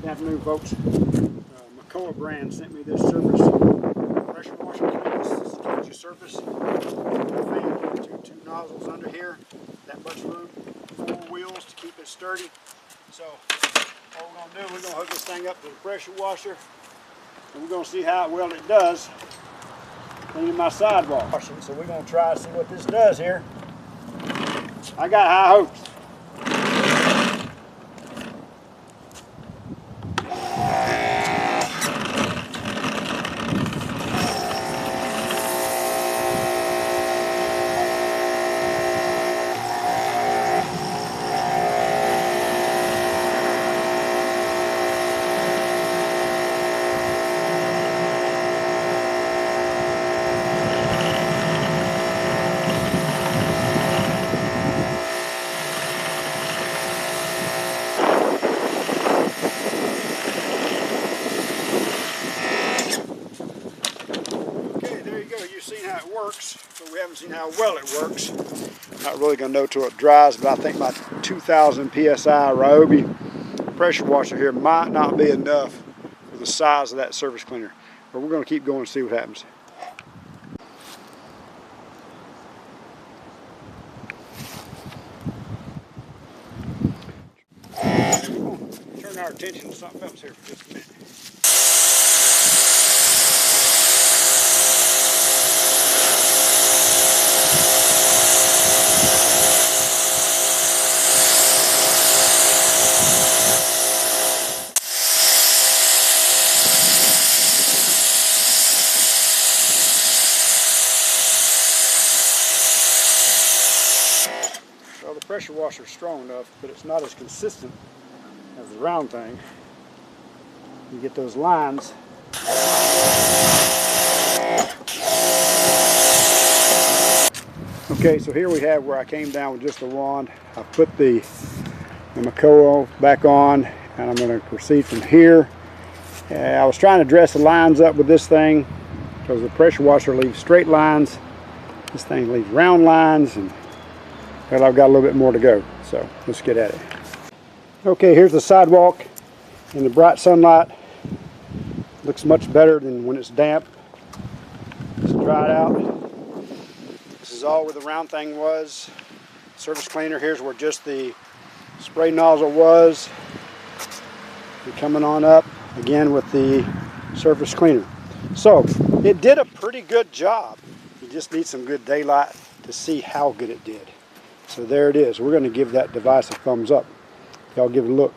Good afternoon, folks. MEKOH brand sent me this surface pressure washer kit. This is to get your surface. Two nozzles under here, that much room, 4 wheels to keep it sturdy. So what we're going to do, we're going to hook this thing up to the pressure washer, and we're going to see how well it does cleaning my sidewalk. So we're going to try to see what this does here. I got high hopes. You've seen how it works, but we haven't seen how well it works. Not really going to know till it dries, but I think my 2000 psi Ryobi pressure washer here might not be enough for the size of that surface cleaner. But we're going to keep going and see what happens. We're going to turn our attention to something else here for just a minute. Well, the pressure washer is strong enough, but it's not as consistent as the round thing. You get those lines. Okay, so here we have where I came down with just the wand. I put the MEKOH back on, and I'm going to proceed from here. I was trying to dress the lines up with this thing because the pressure washer leaves straight lines. This thing leaves round lines, and well, I've got a little bit more to go, so let's get at it. Okay, here's the sidewalk in the bright sunlight. Looks much better than when it's damp. It's dried out. This is all where the round thing was. Surface cleaner, here's where just the spray nozzle was. And coming on up again with the surface cleaner. So it did a pretty good job. You just need some good daylight to see how good it did. So there it is. We're going to give that device a thumbs up. Y'all give it a look.